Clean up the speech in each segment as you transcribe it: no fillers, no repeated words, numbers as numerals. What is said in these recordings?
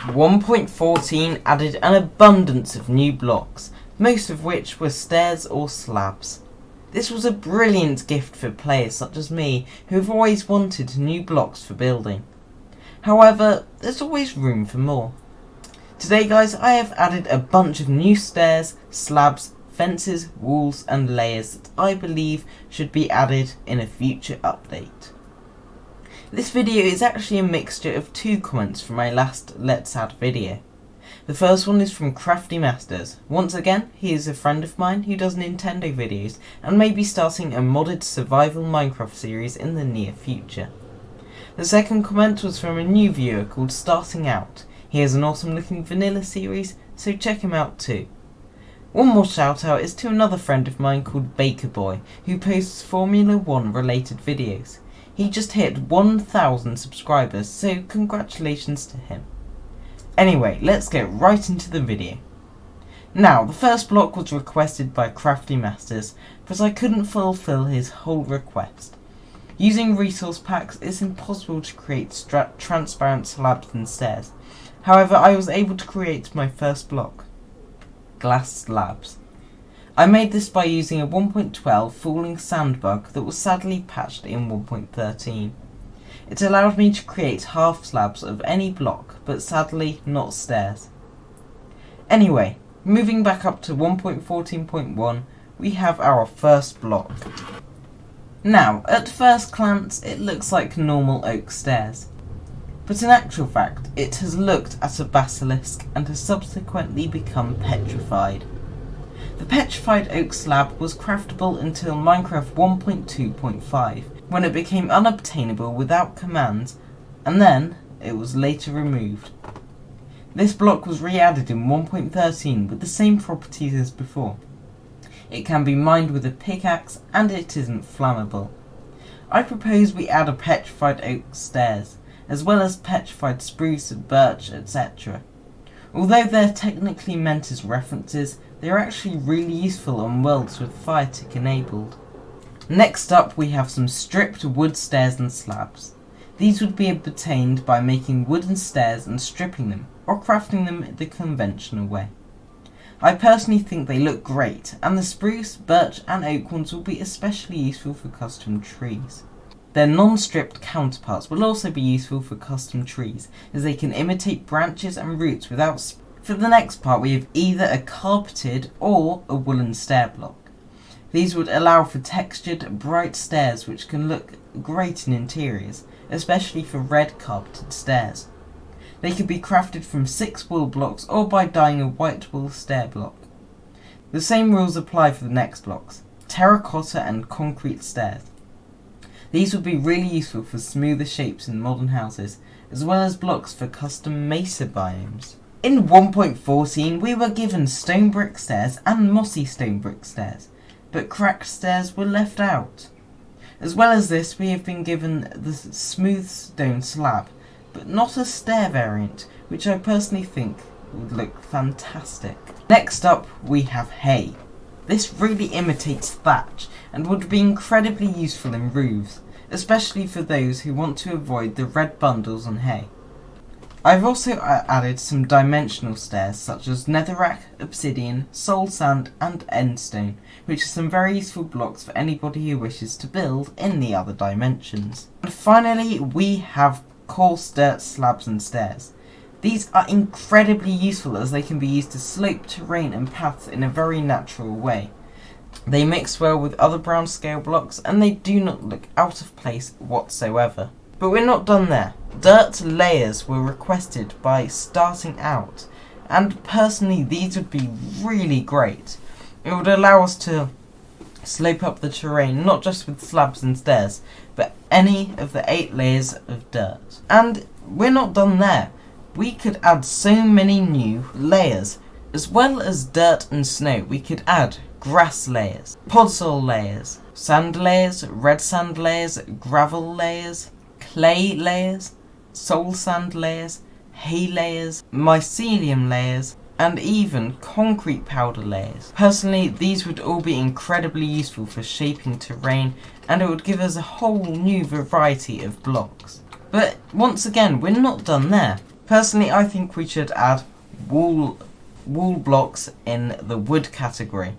1.14 added an abundance of new blocks, most of which were stairs or slabs. This was a brilliant gift for players such as me who have always wanted new blocks for building. However, there's always room for more. Today guys, I have added a bunch of new stairs, slabs, fences, walls and layers that I believe should be added in a future update. This video is actually a mixture of two comments from my last Let's Add video. The first one is from Crafty Masters. Once again, he is a friend of mine who does Nintendo videos and may be starting a modded survival Minecraft series in the near future. The second comment was from a new viewer called Starting Out. He has an awesome looking vanilla series, so check him out too. One more shout out is to another friend of mine called Baker Boy, who posts Formula 1 related videos. He just hit 1,000 subscribers, so congratulations to him. Anyway, let's get right into the video. Now, the first block was requested by Crafty Masters, but I couldn't fulfill his whole request. Using resource packs, it's impossible to create transparent slabs and stairs. However, I was able to create my first block, glass slabs. I made this by using a 1.12 falling sand bug that was sadly patched in 1.13. It allowed me to create half slabs of any block, but sadly not stairs. Anyway, moving back up to 1.14.1, we have our first block. Now, at first glance, it looks like normal oak stairs. But in actual fact, it has looked at a basilisk and has subsequently become petrified. The petrified oak slab was craftable until Minecraft 1.2.5, when it became unobtainable without commands, and then it was later removed. This block was re-added in 1.13 with the same properties as before. It can be mined with a pickaxe and it isn't flammable. I propose we add a petrified oak stairs, as well as petrified spruce, birch, etc. Although they're technically meant as references, they are actually really useful on worlds with fire tick enabled. Next up we have some stripped wood stairs and slabs. These would be obtained by making wooden stairs and stripping them, or crafting them the conventional way. I personally think they look great, and the spruce, birch and oak ones will be especially useful for custom trees. Their non-stripped counterparts will also be useful for custom trees, as they can imitate branches and roots without. For the next part we have either a carpeted or a woolen stair block. These would allow for textured, bright stairs which can look great in interiors, especially for red carpeted stairs. They could be crafted from 6 wool blocks or by dyeing a white wool stair block. The same rules apply for the next blocks, terracotta and concrete stairs. These would be really useful for smoother shapes in modern houses, as well as blocks for custom mesa biomes. In 1.14 we were given stone brick stairs and mossy stone brick stairs, but cracked stairs were left out. As well as this we have been given the smooth stone slab, but not a stair variant, which I personally think would look fantastic. Next up we have hay. This really imitates thatch and would be incredibly useful in roofs, especially for those who want to avoid the red bundles on hay. I've also added some dimensional stairs such as netherrack, obsidian, soul sand and endstone, which are some very useful blocks for anybody who wishes to build in the other dimensions. And finally we have coarse dirt slabs and stairs. These are incredibly useful as they can be used to slope terrain and paths in a very natural way. They mix well with other brown scale blocks and they do not look out of place whatsoever. But we're not done there. Dirt layers were requested by Starting Out, and personally these would be really great. It would allow us to slope up the terrain not just with slabs and stairs, but any of the 8 layers of dirt. And we're not done there. We could add so many new layers. As well as dirt and snow, we could add grass layers, podzol layers, sand layers, red sand layers, gravel layers, clay layers, soul sand layers, hay layers, mycelium layers, and even concrete powder layers. Personally, these would all be incredibly useful for shaping terrain, and it would give us a whole new variety of blocks. But once again, we're not done there. Personally, I think we should add wall blocks in the wood category.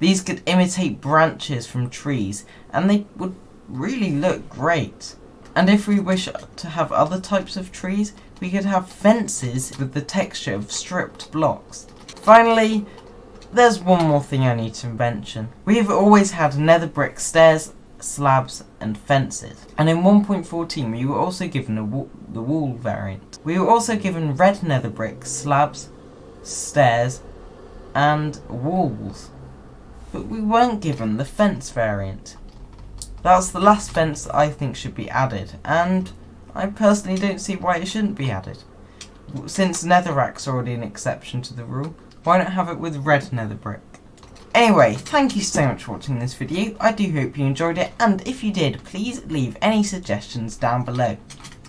These could imitate branches from trees and they would really look great. And if we wish to have other types of trees, we could have fences with the texture of stripped blocks. Finally, there's one more thing I need to mention. We have always had nether brick stairs, slabs and fences. And in 1.14 we were also given the wall variant. We were also given red nether brick, slabs, stairs and walls. But we weren't given the fence variant. That's the last fence that I think should be added, and I personally don't see why it shouldn't be added. Since netherrack's already an exception to the rule, why not have it with red nether brick? Anyway, thank you so much for watching this video. I do hope you enjoyed it, and if you did, please leave any suggestions down below.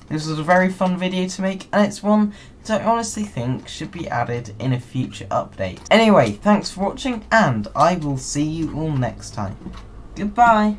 This was a very fun video to make, and it's one that I honestly think should be added in a future update. Anyway, thanks for watching, and I will see you all next time. Goodbye!